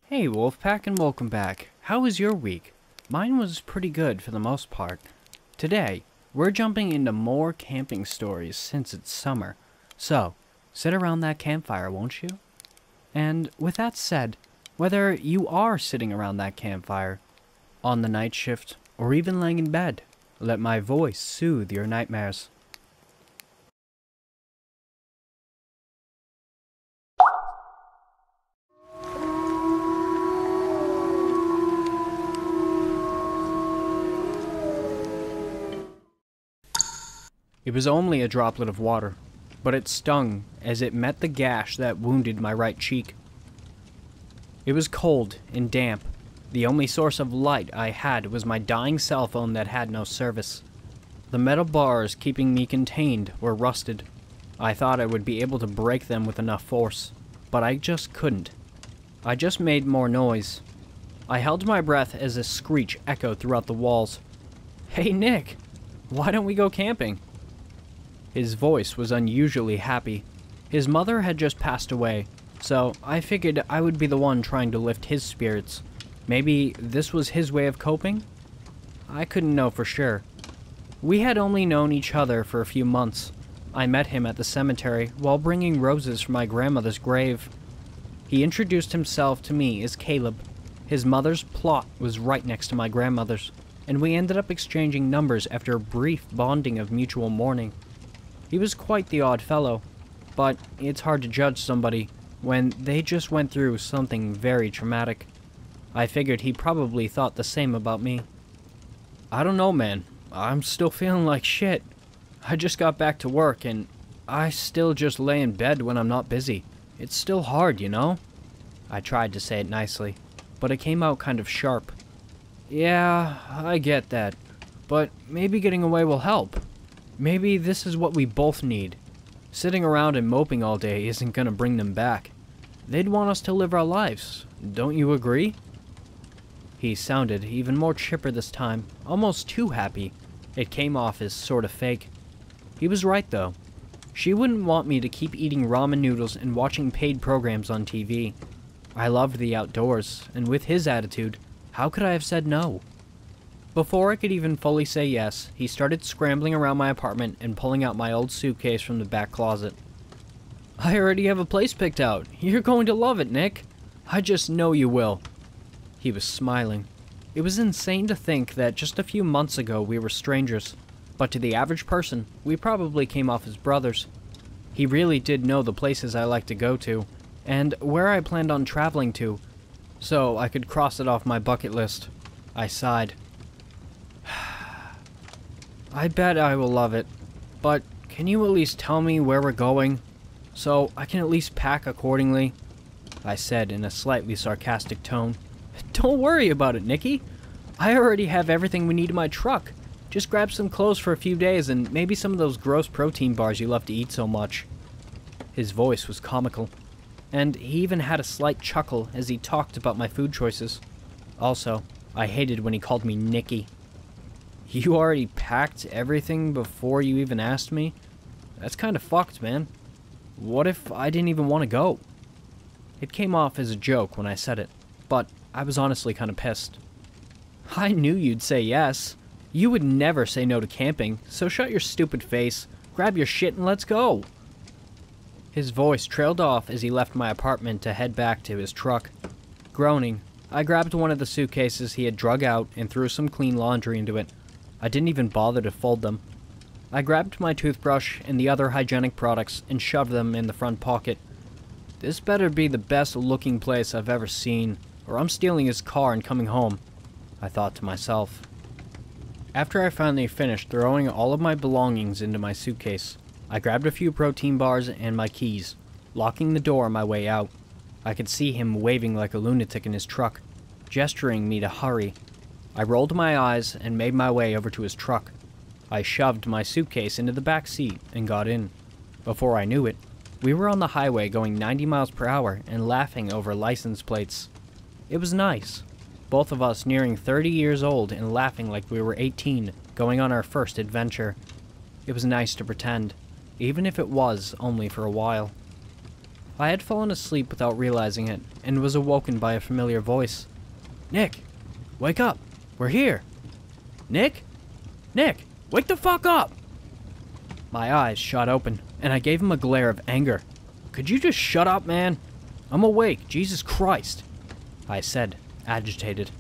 Hey Wolfpack, and welcome back. How was your week? Mine was pretty good for the most part. Today, we're jumping into more camping stories since it's summer. So, sit around that campfire, won't you? And with that said, whether you are sitting around that campfire, on the night shift, or even laying in bed, let my voice soothe your nightmares. It was only a droplet of water, but it stung as it met the gash that wounded my right cheek. It was cold and damp. The only source of light I had was my dying cell phone that had no service. The metal bars keeping me contained were rusted. I thought I would be able to break them with enough force, but I just couldn't. I just made more noise. I held my breath as a screech echoed throughout the walls. "Hey Nick, why don't we go camping?" His voice was unusually happy. His mother had just passed away, so I figured I would be the one trying to lift his spirits. Maybe this was his way of coping? I couldn't know for sure. We had only known each other for a few months. I met him at the cemetery while bringing roses from my grandmother's grave. He introduced himself to me as Caleb. His mother's plot was right next to my grandmother's, and we ended up exchanging numbers after a brief bonding of mutual mourning. He was quite the odd fellow, but it's hard to judge somebody when they just went through something very traumatic. I figured he probably thought the same about me. I don't know, man. I'm still feeling like shit. I just got back to work and I still just lay in bed when I'm not busy. It's still hard, you know? I tried to say it nicely, but it came out kind of sharp. Yeah, I get that, but maybe getting away will help. Maybe this is what we both need. Sitting around and moping all day isn't gonna bring them back. They'd want us to live our lives. Don't you agree? He sounded even more chipper this time, almost too happy. It came off as sort of fake. He was right though. She wouldn't want me to keep eating ramen noodles and watching paid programs on TV. I loved the outdoors, and with his attitude, how could I have said no? Before I could even fully say yes, he started scrambling around my apartment and pulling out my old suitcase from the back closet. "I already have a place picked out. You're going to love it, Nick. I just know you will." He was smiling. It was insane to think that just a few months ago we were strangers, but to the average person, we probably came off as brothers. He really did know the places I like to go to, and where I planned on traveling to, so I could cross it off my bucket list. I sighed. I bet I will love it, but can you at least tell me where we're going, so I can at least pack accordingly? I said in a slightly sarcastic tone. "Don't worry about it, Nicky. I already have everything we need in my truck. Just grab some clothes for a few days and maybe some of those gross protein bars you love to eat so much." His voice was comical, and he even had a slight chuckle as he talked about my food choices. Also, I hated when he called me Nicky. "You already packed everything before you even asked me? That's kind of fucked, man. What if I didn't even want to go?" It came off as a joke when I said it, but I was honestly kind of pissed. "I knew you'd say yes. You would never say no to camping, so shut your stupid face, grab your shit and let's go." His voice trailed off as he left my apartment to head back to his truck. Groaning, I grabbed one of the suitcases he had drug out and threw some clean laundry into it. I didn't even bother to fold them. I grabbed my toothbrush and the other hygienic products and shoved them in the front pocket. This better be the best looking place I've ever seen, or I'm stealing his car and coming home, I thought to myself. After I finally finished throwing all of my belongings into my suitcase, I grabbed a few protein bars and my keys, locking the door on my way out. I could see him waving like a lunatic in his truck, gesturing me to hurry. I rolled my eyes and made my way over to his truck. I shoved my suitcase into the back seat and got in. Before I knew it, we were on the highway going 90 miles per hour and laughing over license plates. It was nice. Both of us nearing 30 years old and laughing like we were 18, going on our first adventure. It was nice to pretend, even if it was only for a while. I had fallen asleep without realizing it, and was awoken by a familiar voice. "Nick! Wake up! We're here! Nick? Nick! Wake the fuck up!" My eyes shot open, and I gave him a glare of anger. "Could you just shut up, man? I'm awake, Jesus Christ!" I said, agitated.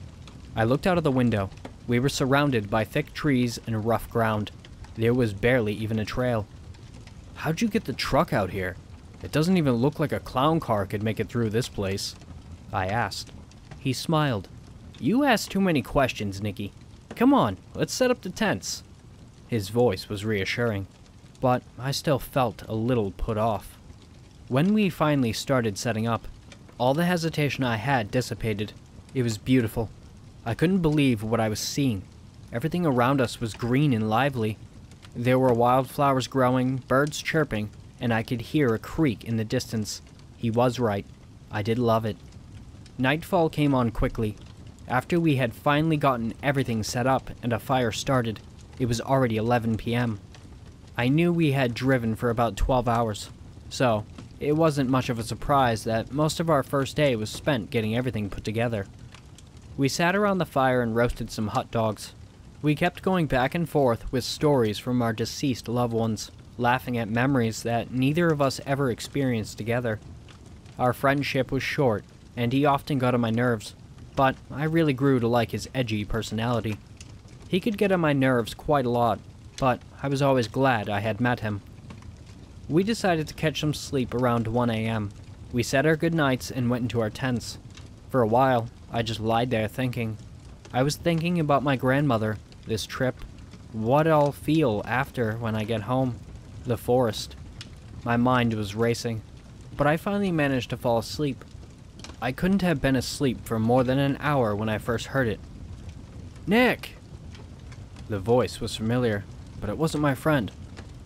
I looked out of the window. We were surrounded by thick trees and rough ground. There was barely even a trail. "How'd you get the truck out here? It doesn't even look like a clown car could make it through this place," I asked. He smiled. "You ask too many questions, Nicky. Come on, let's set up the tents." His voice was reassuring, but I still felt a little put off. When we finally started setting up, all the hesitation I had dissipated. It was beautiful. I couldn't believe what I was seeing. Everything around us was green and lively. There were wildflowers growing, birds chirping, and I could hear a creak in the distance. He was right. I did love it. Nightfall came on quickly. After we had finally gotten everything set up and a fire started, it was already 11 p.m. I knew we had driven for about 12 hours, so it wasn't much of a surprise that most of our first day was spent getting everything put together. We sat around the fire and roasted some hot dogs. We kept going back and forth with stories from our deceased loved ones, laughing at memories that neither of us ever experienced together. Our friendship was short, and he often got on my nerves, but I really grew to like his edgy personality. He could get on my nerves quite a lot, but I was always glad I had met him. We decided to catch some sleep around 1 a.m. We said our goodnights and went into our tents. For a while, I just lied there thinking. I was thinking about my grandmother, this trip, what I'll feel after when I get home, the forest. My mind was racing, but I finally managed to fall asleep. I couldn't have been asleep for more than an hour when I first heard it. "Nick!" The voice was familiar, but it wasn't my friend.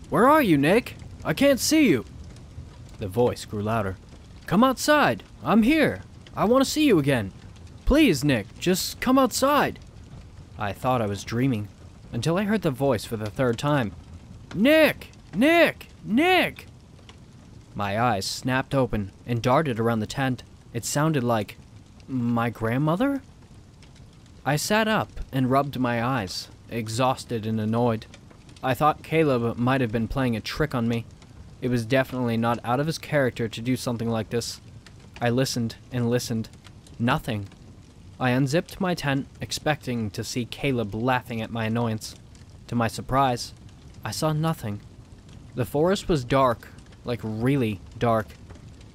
"Where are you, Nick? I can't see you!" The voice grew louder. "Come outside! I'm here! I want to see you again! Please, Nick, just come outside!" I thought I was dreaming, until I heard the voice for the third time. "Nick! Nick! Nick!" My eyes snapped open and darted around the tent. It sounded like my grandmother? I sat up and rubbed my eyes, exhausted and annoyed. I thought Caleb might have been playing a trick on me. It was definitely not out of his character to do something like this. I listened and listened. Nothing. I unzipped my tent, expecting to see Caleb laughing at my annoyance. To my surprise, I saw nothing. The forest was dark, like really dark.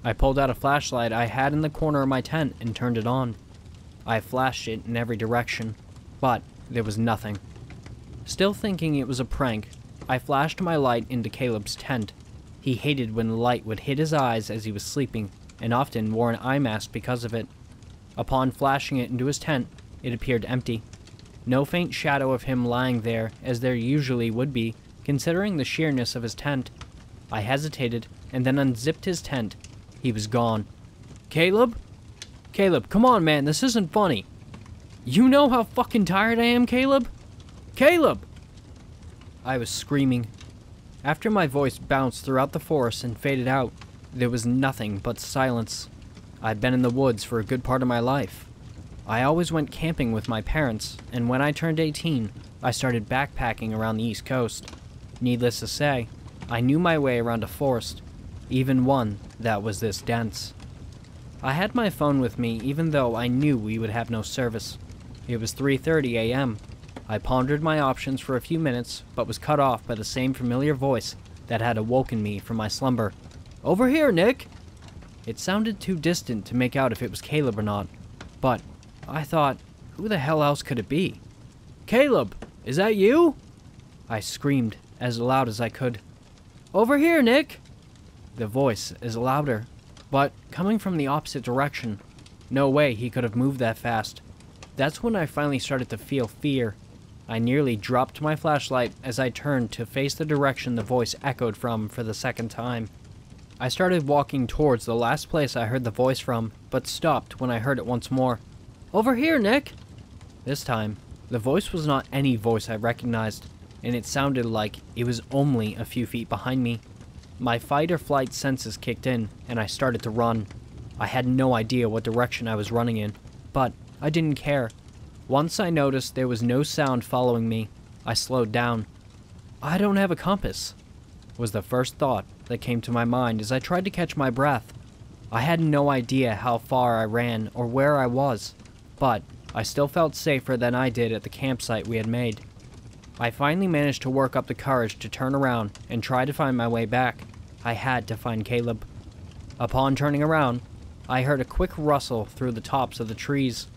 I pulled out a flashlight I had in the corner of my tent and turned it on. I flashed it in every direction, but there was nothing. Still thinking it was a prank, I flashed my light into Caleb's tent. He hated when light would hit his eyes as he was sleeping, and often wore an eye mask because of it. Upon flashing it into his tent, it appeared empty. No faint shadow of him lying there, as there usually would be, considering the sheerness of his tent. I hesitated, and then unzipped his tent. He was gone. "Caleb? Caleb, come on, man, this isn't funny. You know how fucking tired I am, Caleb? Caleb!" I was screaming. After my voice bounced throughout the forest and faded out, there was nothing but silence. I'd been in the woods for a good part of my life. I always went camping with my parents, and when I turned 18, I started backpacking around the East Coast. Needless to say, I knew my way around a forest, even one that was this dense. I had my phone with me even though I knew we would have no service. It was 3:30 a.m. I pondered my options for a few minutes, but was cut off by the same familiar voice that had awoken me from my slumber. "Over here, Nick!" It sounded too distant to make out if it was Caleb or not, but I thought, who the hell else could it be? "Caleb, is that you?" I screamed as loud as I could. "Over here, Nick!" The voice is louder, but coming from the opposite direction. No way he could have moved that fast. That's when I finally started to feel fear. I nearly dropped my flashlight as I turned to face the direction the voice echoed from for the second time. I started walking towards the last place I heard the voice from, but stopped when I heard it once more. "Over here, Nick!" This time, the voice was not any voice I recognized, and it sounded like it was only a few feet behind me. My fight or flight senses kicked in, and I started to run. I had no idea what direction I was running in, but I didn't care. Once I noticed there was no sound following me, I slowed down. I don't have a compass, was the first thought that came to my mind as I tried to catch my breath. I had no idea how far I ran or where I was, but I still felt safer than I did at the campsite we had made. I finally managed to work up the courage to turn around and try to find my way back. I had to find Caleb. Upon turning around, I heard a quick rustle through the tops of the trees.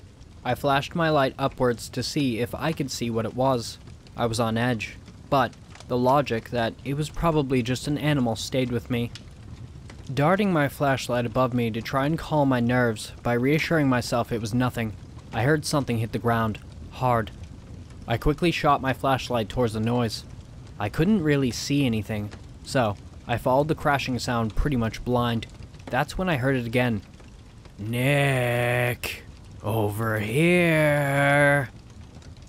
I flashed my light upwards to see if I could see what it was. I was on edge, but the logic that it was probably just an animal stayed with me. Darting my flashlight above me to try and calm my nerves by reassuring myself it was nothing, I heard something hit the ground, hard. I quickly shot my flashlight towards the noise. I couldn't really see anything, so I followed the crashing sound pretty much blind. That's when I heard it again. Nick, over here.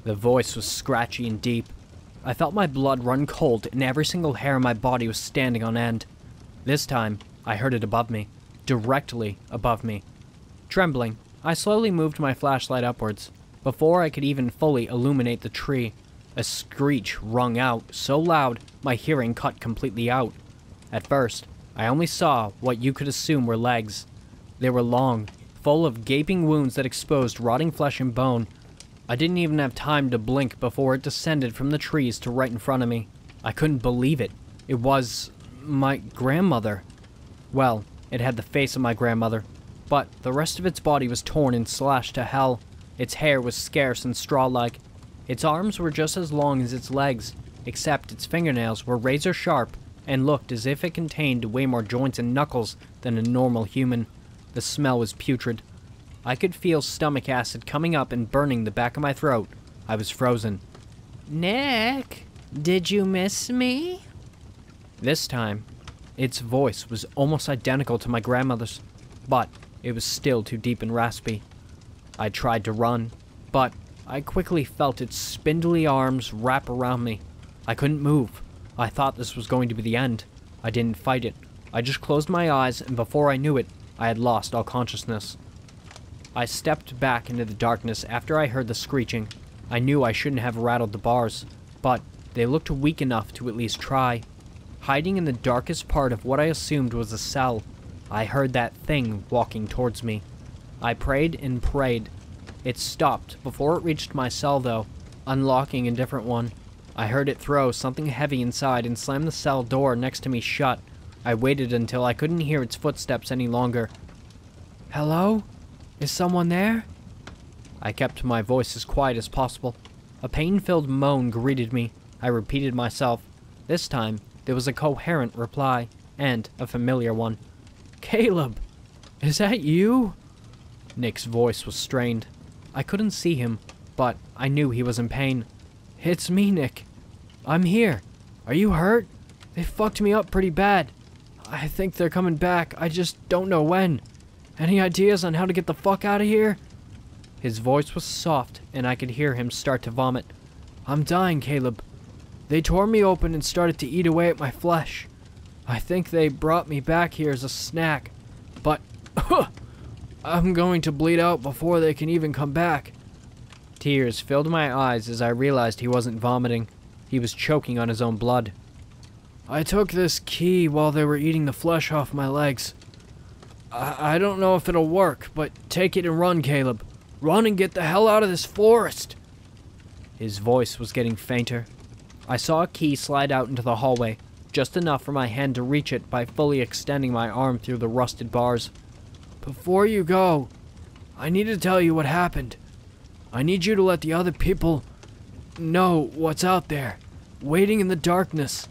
The voice was scratchy and deep. I felt my blood run cold and every single hair on my body was standing on end. This time, I heard it above me, directly above me. Trembling, I slowly moved my flashlight upwards. Before I could even fully illuminate the tree, a screech rung out so loud my hearing cut completely out. At first, I only saw what you could assume were legs. They were long, full of gaping wounds that exposed rotting flesh and bone. I didn't even have time to blink before it descended from the trees to right in front of me. I couldn't believe it. It was my grandmother. Well, it had the face of my grandmother, but the rest of its body was torn and slashed to hell. Its hair was scarce and straw-like. Its arms were just as long as its legs, except its fingernails were razor-sharp and looked as if it contained way more joints and knuckles than a normal human. The smell was putrid. I could feel stomach acid coming up and burning the back of my throat. I was frozen. Nick, did you miss me? This time, its voice was almost identical to my grandmother's, but it was still too deep and raspy. I tried to run, but I quickly felt its spindly arms wrap around me. I couldn't move. I thought this was going to be the end. I didn't fight it. I just closed my eyes, and before I knew it, I had lost all consciousness. I stepped back into the darkness after I heard the screeching. I knew I shouldn't have rattled the bars, but they looked weak enough to at least try. Hiding in the darkest part of what I assumed was a cell, I heard that thing walking towards me. I prayed and prayed. It stopped before it reached my cell though, unlocking a different one. I heard it throw something heavy inside and slam the cell door next to me shut. I waited until I couldn't hear its footsteps any longer. Hello? Is someone there? I kept my voice as quiet as possible. A pain-filled moan greeted me. I repeated myself. This time, there was a coherent reply, and a familiar one. Caleb! Is that you? Nick's voice was strained. I couldn't see him, but I knew he was in pain. It's me, Nick. I'm here. Are you hurt? They fucked me up pretty bad. I think they're coming back. I just don't know when. Any ideas on how to get the fuck out of here? His voice was soft, and I could hear him start to vomit. I'm dying, Caleb. They tore me open and started to eat away at my flesh. I think they brought me back here as a snack, but I'm going to bleed out before they can even come back. Tears filled my eyes as I realized he wasn't vomiting. He was choking on his own blood. I took this key while they were eating the flesh off my legs. I don't know if it'll work, but take it and run, Caleb. Run and get the hell out of this forest. His voice was getting fainter. I saw a key slide out into the hallway, just enough for my hand to reach it by fully extending my arm through the rusted bars. Before you go, I need to tell you what happened. I need you to let the other people know what's out there, waiting in the darkness.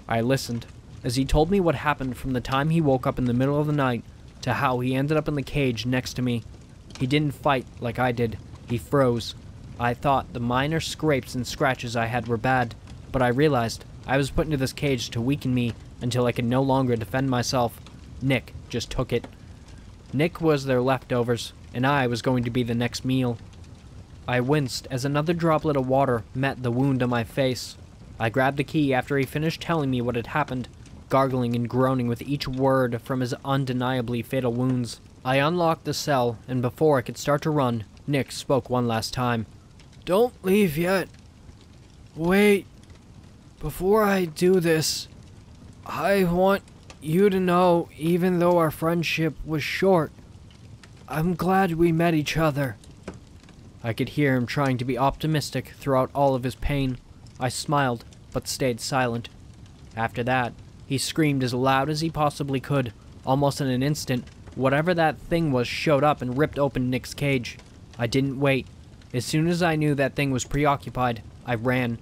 I listened, as he told me what happened from the time he woke up in the middle of the night to how he ended up in the cage next to me. He didn't fight like I did. He froze. I thought the minor scrapes and scratches I had were bad, but I realized I was put into this cage to weaken me until I could no longer defend myself. Nick just took it. Nick was their leftovers, and I was going to be the next meal. I winced as another droplet of water met the wound on my face. I grabbed the key after he finished telling me what had happened. gargling and groaning with each word from his undeniably fatal wounds. I unlocked the cell, and before I could start to run, Nick spoke one last time. "Don't leave yet. Wait. Before I do this, I want you to know, even though our friendship was short, I'm glad we met each other." I could hear him trying to be optimistic throughout all of his pain. I smiled, but stayed silent. After that, he screamed as loud as he possibly could. Almost in an instant, whatever that thing was showed up and ripped open Nick's cage. I didn't wait. As soon as I knew that thing was preoccupied, I ran.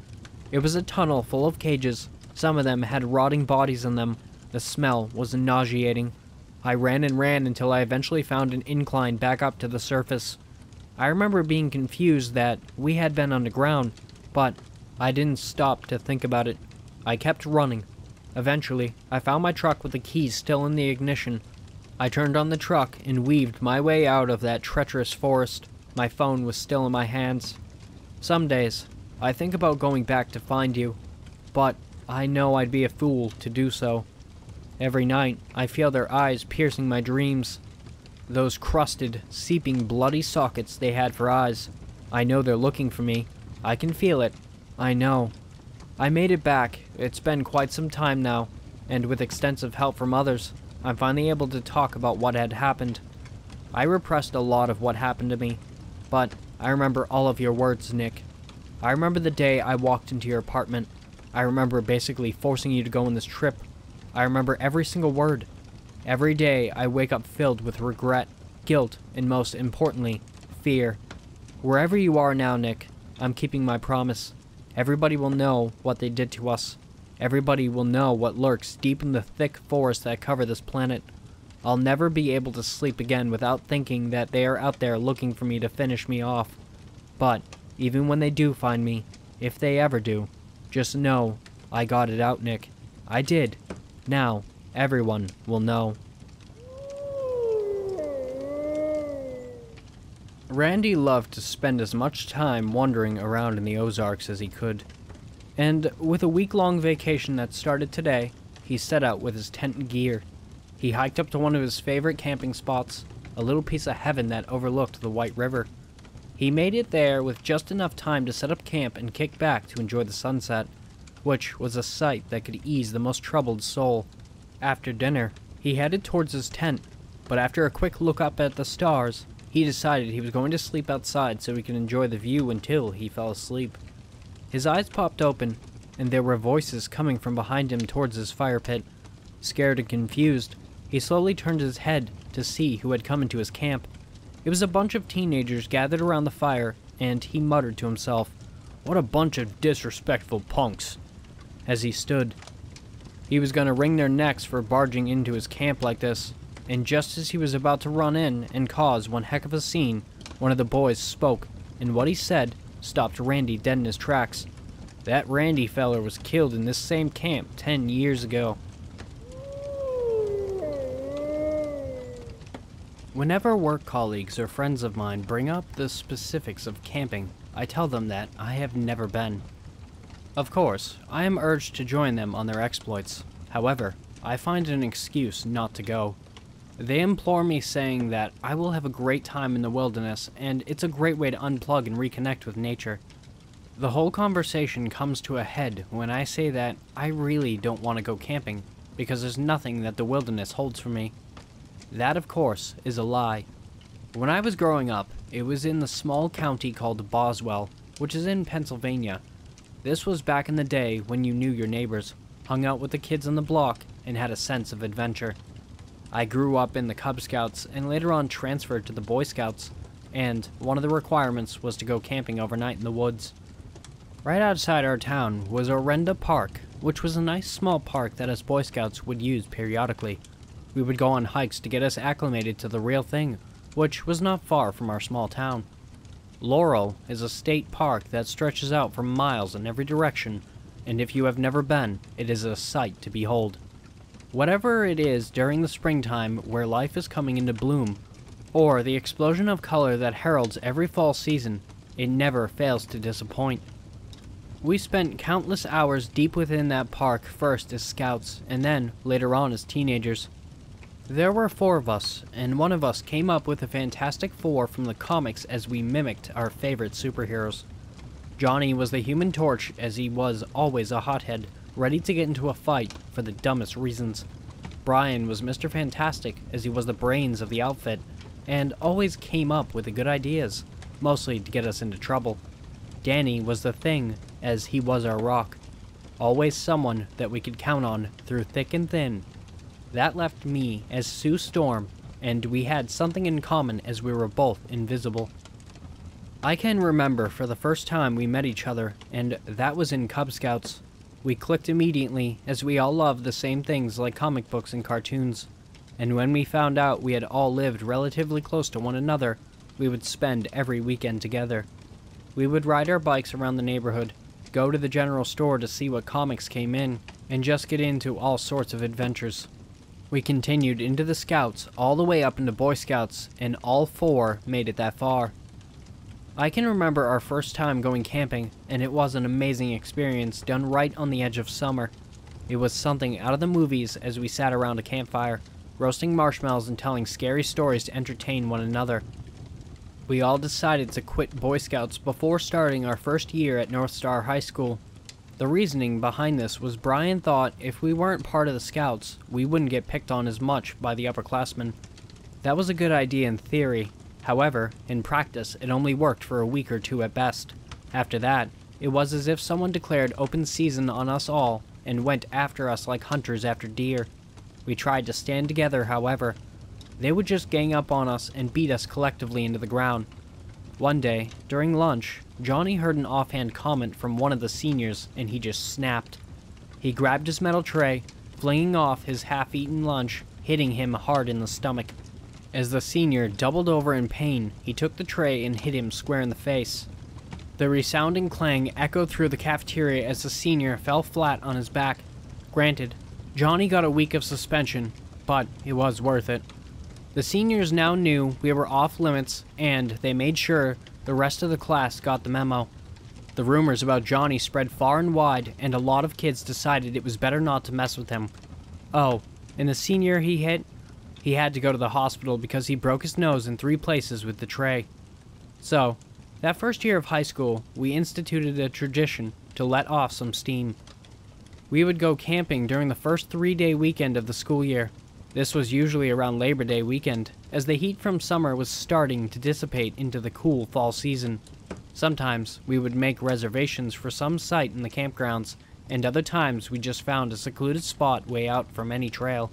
It was a tunnel full of cages. Some of them had rotting bodies in them. The smell was nauseating. I ran and ran until I eventually found an incline back up to the surface. I remember being confused that we had been underground, but I didn't stop to think about it. I kept running. Eventually, I found my truck with the keys still in the ignition. I turned on the truck and weaved my way out of that treacherous forest. My phone was still in my hands. Some days, I think about going back to find you, but I know I'd be a fool to do so. Every night, I feel their eyes piercing my dreams. Those crusted, seeping, bloody sockets they had for eyes. I know they're looking for me. I can feel it. I know. I made it back. It's been quite some time now, and with extensive help from others, I'm finally able to talk about what had happened. I repressed a lot of what happened to me, but I remember all of your words, Nick. I remember the day I walked into your apartment. I remember basically forcing you to go on this trip. I remember every single word. Every day I wake up filled with regret, guilt, and most importantly, fear. Wherever you are now, Nick, I'm keeping my promise. Everybody will know what they did to us. Everybody will know what lurks deep in the thick forests that cover this planet. I'll never be able to sleep again without thinking that they are out there looking for me to finish me off. But even when they do find me, if they ever do, just know I got it out, Nick. I did. Now, everyone will know. Randy loved to spend as much time wandering around in the Ozarks as he could. And with a week-long vacation that started today, he set out with his tent and gear. He hiked up to one of his favorite camping spots, a little piece of heaven that overlooked the White River. He made it there with just enough time to set up camp and kick back to enjoy the sunset, which was a sight that could ease the most troubled soul. After dinner, he headed towards his tent, but after a quick look up at the stars, he decided he was going to sleep outside so he could enjoy the view until he fell asleep. His eyes popped open, and there were voices coming from behind him towards his fire pit. Scared and confused, he slowly turned his head to see who had come into his camp. It was a bunch of teenagers gathered around the fire, and he muttered to himself, "What a bunch of disrespectful punks," as he stood. He was gonna wring their necks for barging into his camp like this, and just as he was about to run in and cause one heck of a scene, one of the boys spoke, and what he said stopped Randy dead in his tracks. That Randy feller was killed in this same camp 10 years ago. Whenever work colleagues or friends of mine bring up the specifics of camping, I tell them that I have never been. Of course, I am urged to join them on their exploits. However, I find an excuse not to go. They implore me, saying that I will have a great time in the wilderness, and it's a great way to unplug and reconnect with nature. The whole conversation comes to a head when I say that I really don't want to go camping, because there's nothing that the wilderness holds for me. That, of course, is a lie. When I was growing up, it was in the small county called Boswell, which is in Pennsylvania. This was back in the day when you knew your neighbors, hung out with the kids on the block, and had a sense of adventure. I grew up in the Cub Scouts and later on transferred to the Boy Scouts, and one of the requirements was to go camping overnight in the woods. Right outside our town was Orenda Park, which was a nice small park that us Boy Scouts would use periodically. We would go on hikes to get us acclimated to the real thing, which was not far from our small town. Laurel is a state park that stretches out for miles in every direction, and if you have never been, it is a sight to behold. Whatever it is during the springtime where life is coming into bloom, or the explosion of color that heralds every fall season, it never fails to disappoint. We spent countless hours deep within that park, first as scouts, and then, later on, as teenagers. There were 4 of us, and one of us came up with a Fantastic Four from the comics as we mimicked our favorite superheroes. Johnny was the Human Torch, as he was always a hothead, ready to get into a fight for the dumbest reasons. Brian was Mr. Fantastic, as he was the brains of the outfit, and always came up with the good ideas, mostly to get us into trouble. Danny was the Thing, as he was our rock. Always someone that we could count on through thick and thin. That left me as Sue Storm, and we had something in common as we were both invisible. I can remember for the first time we met each other, and that was in Cub Scouts. We clicked immediately, as we all loved the same things like comic books and cartoons. And when we found out we had all lived relatively close to one another, we would spend every weekend together. We would ride our bikes around the neighborhood, go to the general store to see what comics came in, and just get into all sorts of adventures. We continued into the Scouts, all the way up into Boy Scouts, and all 4 made it that far. I can remember our first time going camping, and it was an amazing experience done right on the edge of summer. It was something out of the movies as we sat around a campfire, roasting marshmallows and telling scary stories to entertain one another. We all decided to quit Boy Scouts before starting our first year at North Star High School. The reasoning behind this was Brian thought if we weren't part of the Scouts, we wouldn't get picked on as much by the upperclassmen. That was a good idea in theory. However, in practice, it only worked for a week or 2 at best. After that, it was as if someone declared open season on us all and went after us like hunters after deer. We tried to stand together, however. They would just gang up on us and beat us collectively into the ground. One day, during lunch, Johnny heard an offhand comment from one of the seniors, and he just snapped. He grabbed his metal tray, flinging off his half-eaten lunch, hitting him hard in the stomach. As the senior doubled over in pain, he took the tray and hit him square in the face. The resounding clang echoed through the cafeteria as the senior fell flat on his back. Granted, Johnny got a week of suspension, but it was worth it. The seniors now knew we were off limits, and they made sure the rest of the class got the memo. The rumors about Johnny spread far and wide, and a lot of kids decided it was better not to mess with him. Oh, and the senior he hit, he had to go to the hospital because he broke his nose in 3 places with the tray. So, that first year of high school, we instituted a tradition to let off some steam. We would go camping during the first 3-day weekend of the school year. This was usually around Labor Day weekend, as the heat from summer was starting to dissipate into the cool fall season. Sometimes we would make reservations for some site in the campgrounds, and other times we just found a secluded spot way out from any trail.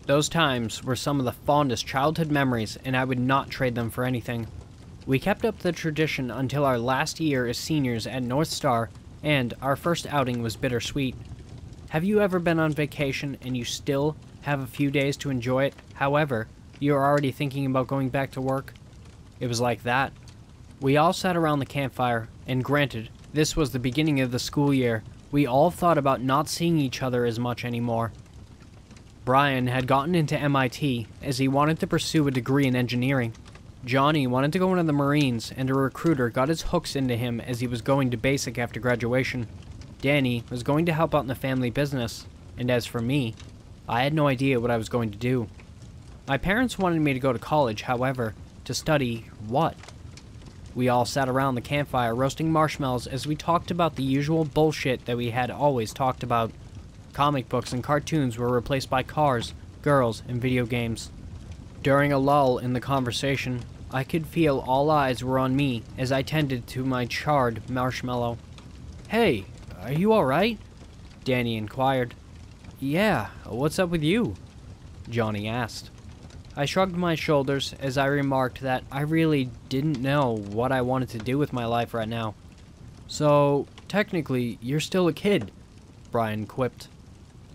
Those times were some of the fondest childhood memories, and I would not trade them for anything. We kept up the tradition until our last year as seniors at North Star, and our first outing was bittersweet. Have you ever been on vacation and you still have a few days to enjoy it, however, you're already thinking about going back to work? It was like that. We all sat around the campfire, and granted, this was the beginning of the school year, we all thought about not seeing each other as much anymore. Brian had gotten into MIT, as he wanted to pursue a degree in engineering. Johnny wanted to go into the Marines, and a recruiter got his hooks into him as he was going to basic after graduation. Danny was going to help out in the family business, and as for me, I had no idea what I was going to do. My parents wanted me to go to college, however, to study what? We all sat around the campfire roasting marshmallows as we talked about the usual bullshit that we had always talked about. Comic books and cartoons were replaced by cars, girls, and video games. During a lull in the conversation, I could feel all eyes were on me as I tended to my charred marshmallow. "Hey, are you alright?" Danny inquired. "Yeah, what's up with you?" Johnny asked. I shrugged my shoulders as I remarked that I really didn't know what I wanted to do with my life right now. "So, technically, you're still a kid," Brian quipped.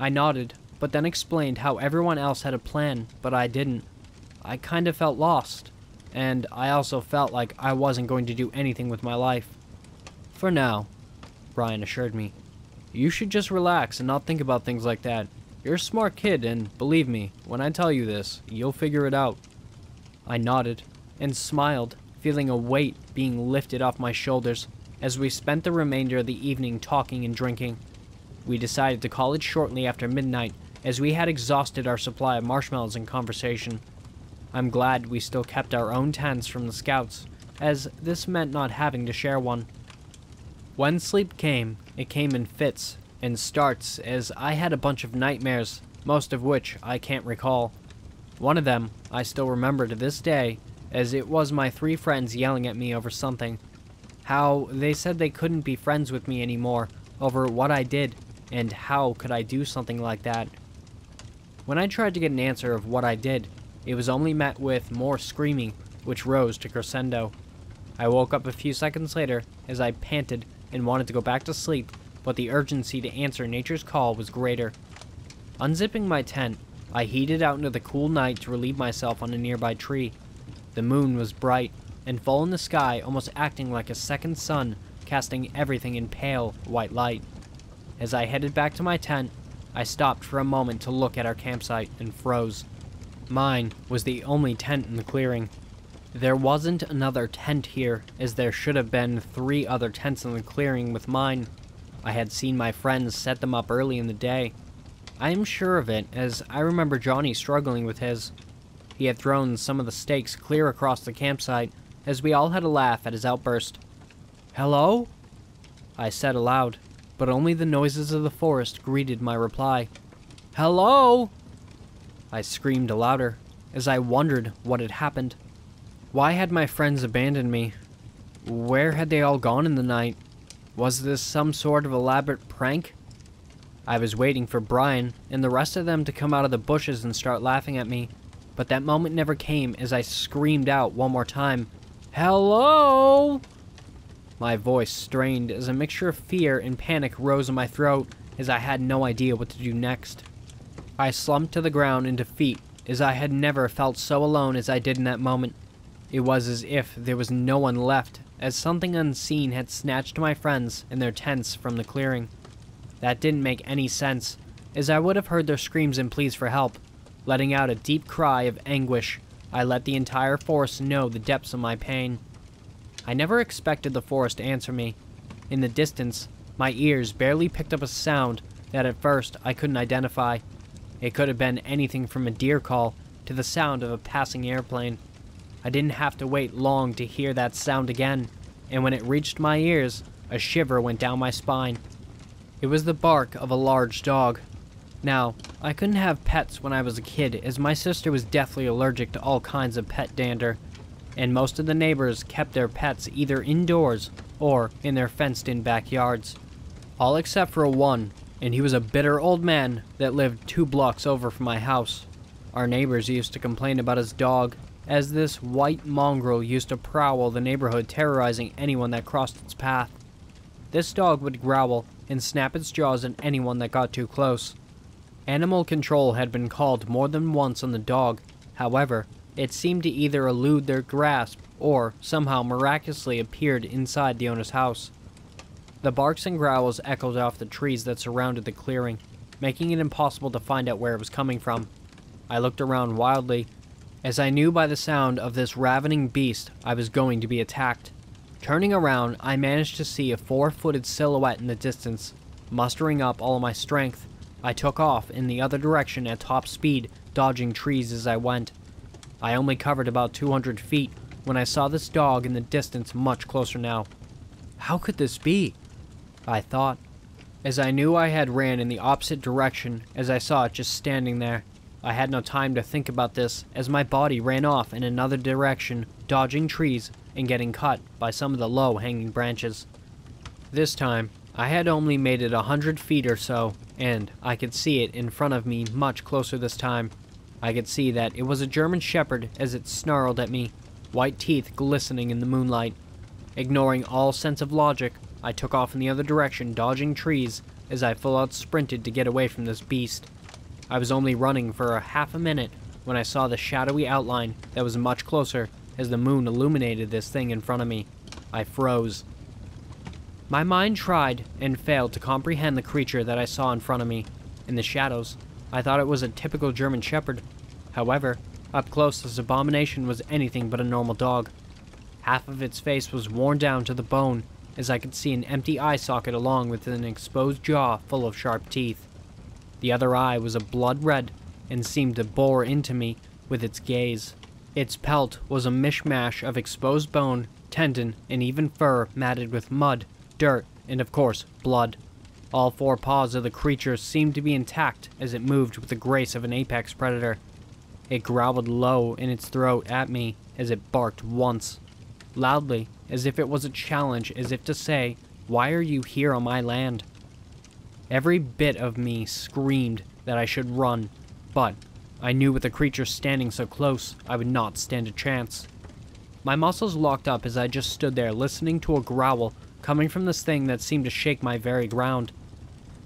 I nodded, but then explained how everyone else had a plan, but I didn't. I kind of felt lost, and I also felt like I wasn't going to do anything with my life. "For now," Brian assured me. "You should just relax and not think about things like that. You're a smart kid, and believe me, when I tell you this, you'll figure it out." I nodded, and smiled, feeling a weight being lifted off my shoulders. as we spent the remainder of the evening talking and drinking. We decided to call it shortly after midnight, as we had exhausted our supply of marshmallows in conversation. I'm glad we still kept our own tents from the scouts, as this meant not having to share one. When sleep came, it came in fits and starts, as I had a bunch of nightmares, most of which I can't recall. One of them I still remember to this day, as it was my 3 friends yelling at me over something. How they said they couldn't be friends with me anymore over what I did, and how could I do something like that. When I tried to get an answer of what I did, it was only met with more screaming, which rose to crescendo. I woke up a few seconds later as I panted and wanted to go back to sleep, but the urgency to answer nature's call was greater. Unzipping my tent, I headed out into the cool night to relieve myself on a nearby tree. The moon was bright and full in the sky, almost acting like a second sun, casting everything in pale, white light. As I headed back to my tent, I stopped for a moment to look at our campsite and froze. Mine was the only tent in the clearing. There wasn't another tent here, as there should have been 3 other tents in the clearing with mine. I had seen my friends set them up early in the day. I am sure of it, as I remember Johnny struggling with his. He had thrown some of the stakes clear across the campsite, as we all had a laugh at his outburst. "Hello?" I said aloud, but only the noises of the forest greeted my reply. "Hello?" I screamed louder, as I wondered what had happened. Why had my friends abandoned me? Where had they all gone in the night? Was this some sort of elaborate prank? I was waiting for Brian and the rest of them to come out of the bushes and start laughing at me, but that moment never came as I screamed out one more time, "Hello?" My voice strained as a mixture of fear and panic rose in my throat, as I had no idea what to do next. I slumped to the ground in defeat, as I had never felt so alone as I did in that moment. It was as if there was no one left, as something unseen had snatched my friends and their tents from the clearing. That didn't make any sense, as I would have heard their screams and pleas for help. Letting out a deep cry of anguish, I let the entire forest know the depths of my pain. I never expected the forest to answer me. In the distance, my ears barely picked up a sound that at first I couldn't identify. It could have been anything from a deer call to the sound of a passing airplane. I didn't have to wait long to hear that sound again, and when it reached my ears, a shiver went down my spine. It was the bark of a large dog. Now, I couldn't have pets when I was a kid, as my sister was deathly allergic to all kinds of pet dander, and most of the neighbors kept their pets either indoors or in their fenced-in backyards. All except for one, and he was a bitter old man that lived 2 blocks over from my house. Our neighbors used to complain about his dog, as this white mongrel used to prowl the neighborhood, terrorizing anyone that crossed its path. This dog would growl and snap its jaws at anyone that got too close. Animal control had been called more than once on the dog. However, it seemed to either elude their grasp or somehow miraculously appeared inside the owner's house. The barks and growls echoed off the trees that surrounded the clearing, making it impossible to find out where it was coming from. I looked around wildly, as I knew by the sound of this ravening beast I was going to be attacked. Turning around, I managed to see a 4-footed silhouette in the distance. Mustering up all of my strength, I took off in the other direction at top speed, dodging trees as I went. I only covered about 200 feet when I saw this dog in the distance much closer now. How could this be? I thought, as I knew I had ran in the opposite direction as I saw it just standing there. I had no time to think about this, as my body ran off in another direction, dodging trees and getting cut by some of the low-hanging branches. This time, I had only made it 100 feet or so, and I could see it in front of me much closer this time. I could see that it was a German Shepherd as it snarled at me, white teeth glistening in the moonlight. Ignoring all sense of logic, I took off in the other direction, dodging trees as I full-out sprinted to get away from this beast. I was only running for a half a minute when I saw the shadowy outline that was much closer as the moon illuminated this thing in front of me. I froze. My mind tried and failed to comprehend the creature that I saw in front of me. In the shadows, I thought it was a typical German Shepherd. However, up close this abomination was anything but a normal dog. Half of its face was worn down to the bone, as I could see an empty eye socket along with an exposed jaw full of sharp teeth. The other eye was a blood red and seemed to bore into me with its gaze. Its pelt was a mishmash of exposed bone, tendon, and even fur matted with mud, dirt, and of course, blood. All four paws of the creature seemed to be intact as it moved with the grace of an apex predator. It growled low in its throat at me as it barked once, loudly, as if it was a challenge, as if to say, "Why are you here on my land?" Every bit of me screamed that I should run, but I knew with the creature standing so close, I would not stand a chance. My muscles locked up as I just stood there listening to a growl coming from this thing that seemed to shake my very ground.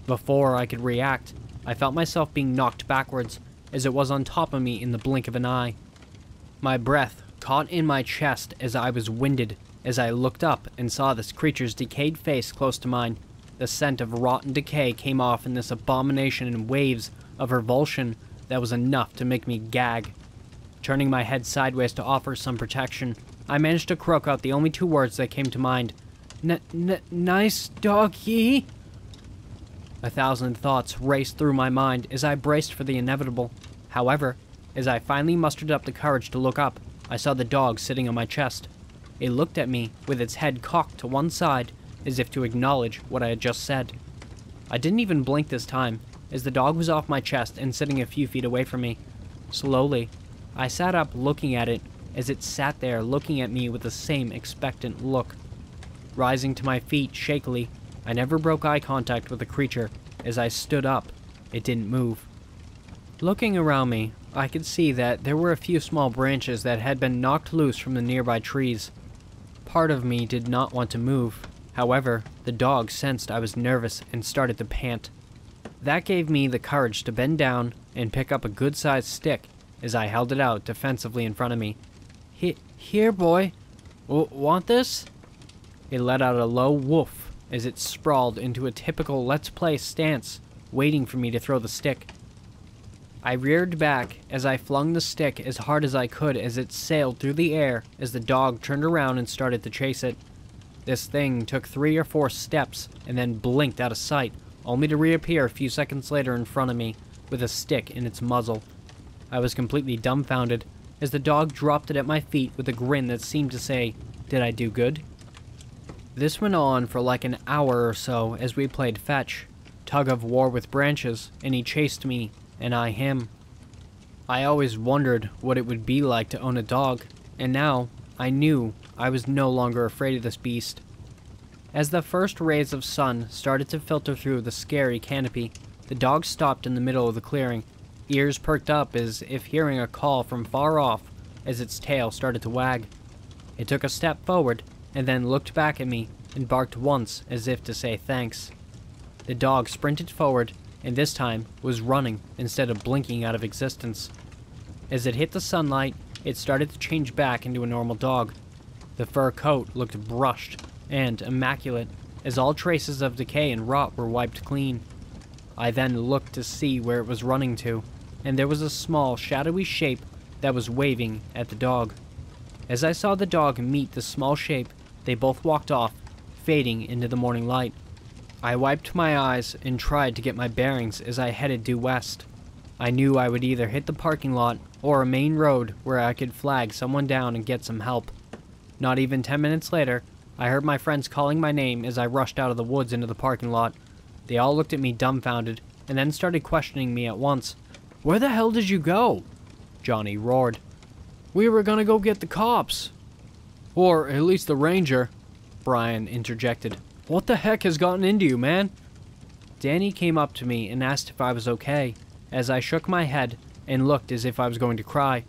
Before I could react, I felt myself being knocked backwards as it was on top of me in the blink of an eye. My breath caught in my chest as I was winded as I looked up and saw this creature's decayed face close to mine. The scent of rotten decay came off in this abomination in waves of revulsion that was enough to make me gag. Turning my head sideways to offer some protection, I managed to croak out the only two words that came to mind. Nice doggy? 1,000 thoughts raced through my mind as I braced for the inevitable. However, as I finally mustered up the courage to look up, I saw the dog sitting on my chest. It looked at me with its head cocked to one side as if to acknowledge what I had just said. I didn't even blink this time, as the dog was off my chest and sitting a few feet away from me. Slowly, I sat up looking at it as it sat there looking at me with the same expectant look. Rising to my feet shakily, I never broke eye contact with the creature. As I stood up, it didn't move. Looking around me, I could see that there were a few small branches that had been knocked loose from the nearby trees. Part of me did not want to move. However, the dog sensed I was nervous and started to pant. That gave me the courage to bend down and pick up a good-sized stick as I held it out defensively in front of me. Here, boy. Want this? It let out a low woof as it sprawled into a typical let's play stance, waiting for me to throw the stick. I reared back as I flung the stick as hard as I could as it sailed through the air as the dog turned around and started to chase it. This thing took 3 or 4 steps and then blinked out of sight, only to reappear a few seconds later in front of me with a stick in its muzzle. I was completely dumbfounded as the dog dropped it at my feet with a grin that seemed to say, "Did I do good?" This went on for like an hour or so as we played fetch, tug of war with branches, and he chased me, and I him. I always wondered what it would be like to own a dog, and now I knew I was no longer afraid of this beast. As the first rays of sun started to filter through the scary canopy, the dog stopped in the middle of the clearing, ears perked up as if hearing a call from far off as its tail started to wag. It took a step forward and then looked back at me and barked once as if to say thanks. The dog sprinted forward and this time was running instead of blinking out of existence. As it hit the sunlight, it started to change back into a normal dog. The fur coat looked brushed and immaculate as all traces of decay and rot were wiped clean. I then looked to see where it was running to, and there was a small, shadowy shape that was waving at the dog. As I saw the dog meet the small shape, they both walked off, fading into the morning light. I wiped my eyes and tried to get my bearings as I headed due west. I knew I would either hit the parking lot or a main road where I could flag someone down and get some help. Not even 10 minutes later, I heard my friends calling my name as I rushed out of the woods into the parking lot. They all looked at me dumbfounded, and then started questioning me at once. "Where the hell did you go?" Johnny roared. "We were gonna go get the cops." "Or at least the ranger," Brian interjected. "What the heck has gotten into you, man?" Danny came up to me and asked if I was okay, as I shook my head and looked as if I was going to cry.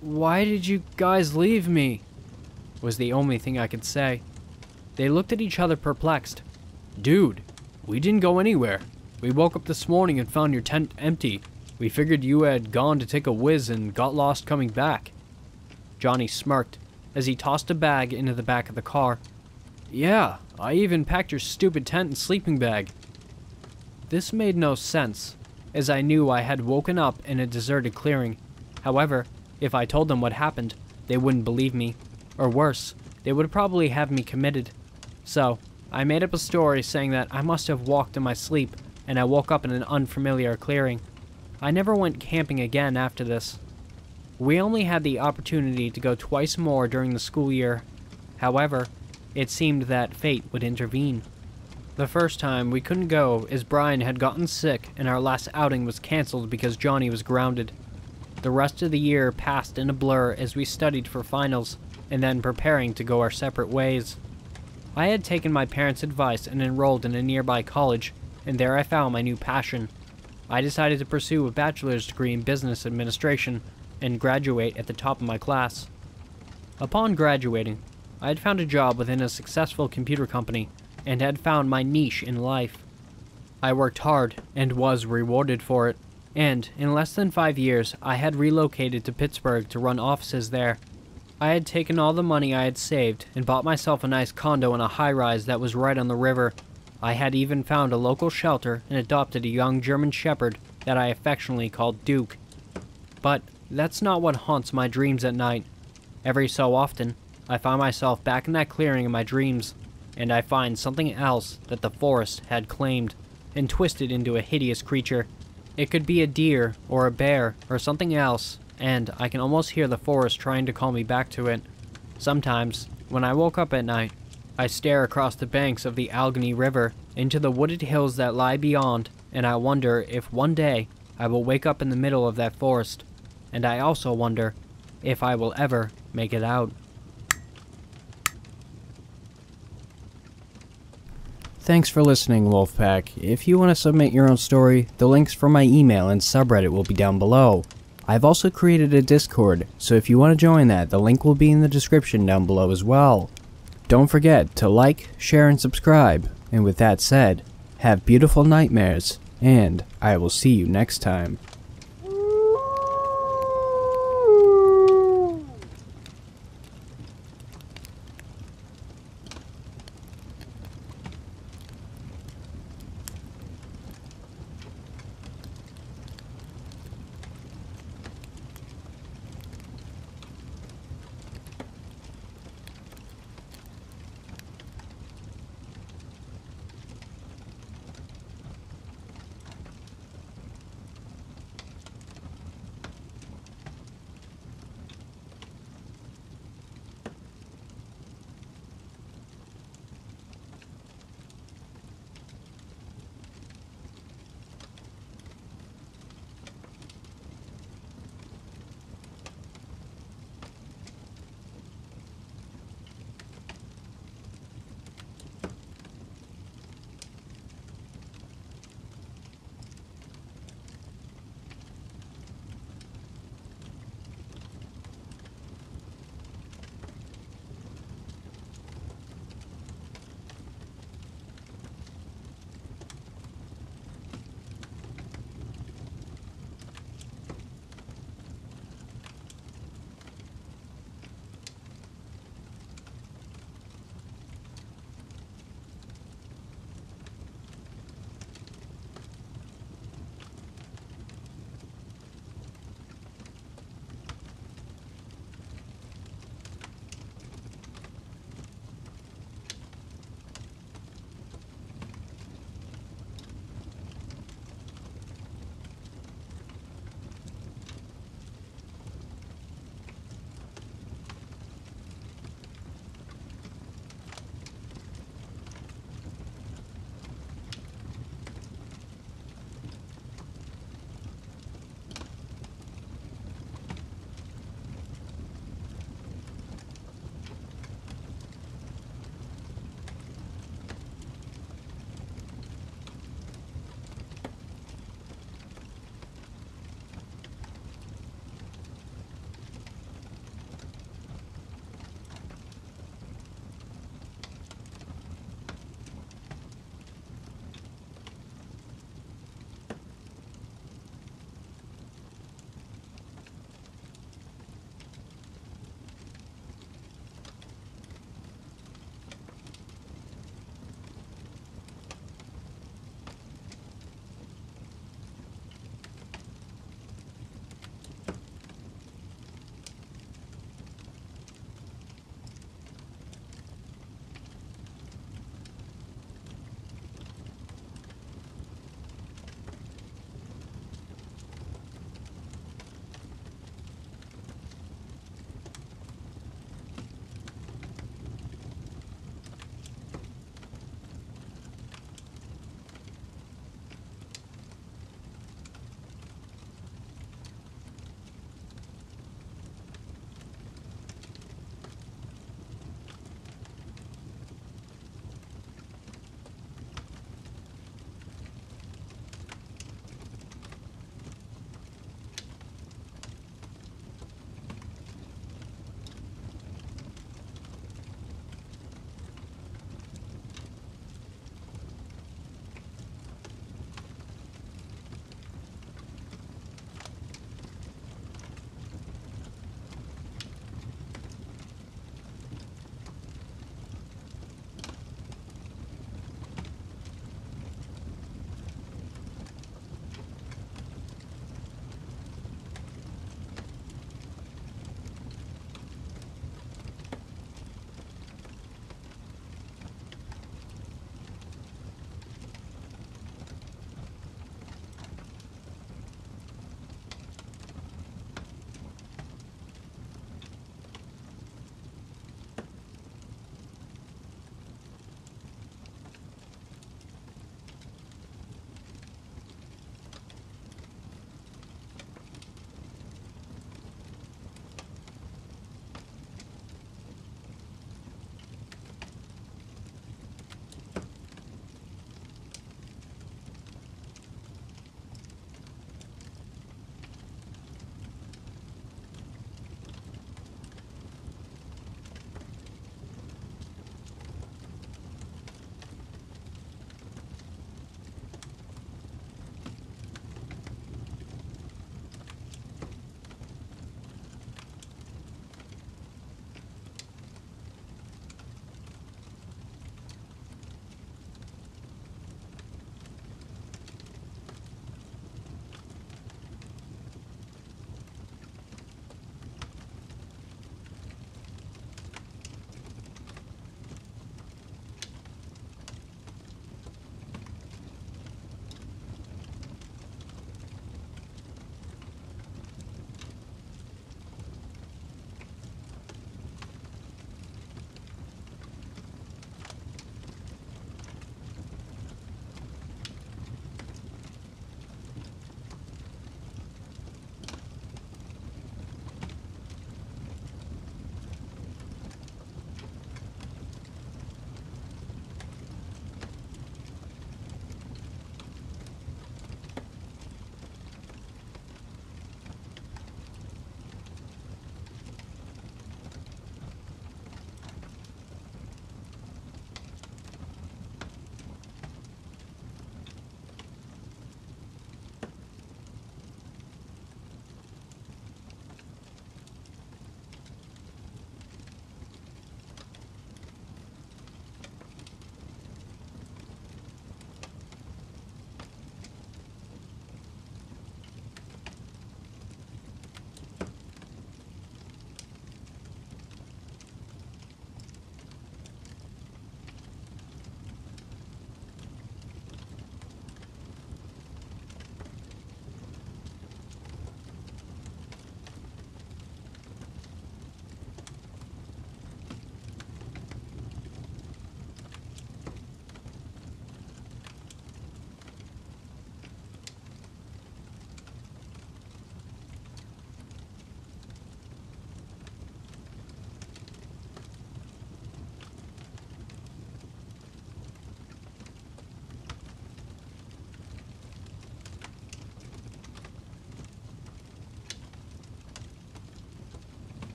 Why did you guys leave me?" was the only thing I could say. They looked at each other perplexed. "Dude, we didn't go anywhere. We woke up this morning and found your tent empty. We figured you had gone to take a whiz and got lost coming back." Johnny smirked as he tossed a bag into the back of the car. "Yeah, I even packed your stupid tent and sleeping bag." This made no sense, as I knew I had woken up in a deserted clearing. However, if I told them what happened, they wouldn't believe me. Or worse, they would probably have me committed, So, I made up a story saying that I must have walked in my sleep and I woke up in an unfamiliar clearing. I never went camping again after this. We only had the opportunity to go twice more during the school year. However, it seemed that fate would intervene. The first time we couldn't go as Brian had gotten sick and our last outing was cancelled because Johnny was grounded. The rest of the year passed in a blur as we studied for finals and then preparing to go our separate ways. I had taken my parents' advice and enrolled in a nearby college, and there I found my new passion. I decided to pursue a bachelor's degree in business administration and graduate at the top of my class. Upon graduating, I had found a job within a successful computer company and had found my niche in life. I worked hard and was rewarded for it, and in less than 5 years I had relocated to Pittsburgh to run offices there. I had taken all the money I had saved and bought myself a nice condo in a high-rise that was right on the river. I had even found a local shelter and adopted a young German Shepherd that I affectionately called Duke. But that's not what haunts my dreams at night. Every so often, I find myself back in that clearing in my dreams, and I find something else that the forest had claimed and twisted into a hideous creature. It could be a deer or a bear or something else, and I can almost hear the forest trying to call me back to it. Sometimes, when I woke up at night, I stare across the banks of the Allegheny River into the wooded hills that lie beyond, and I wonder if one day I will wake up in the middle of that forest, and I also wonder if I will ever make it out. Thanks for listening, Wolfpack. If you want to submit your own story, the links for my email and subreddit will be down below. I've also created a Discord, so if you want to join that, the link will be in the description down below as well. Don't forget to like, share, and subscribe. And with that said, have beautiful nightmares, and I will see you next time.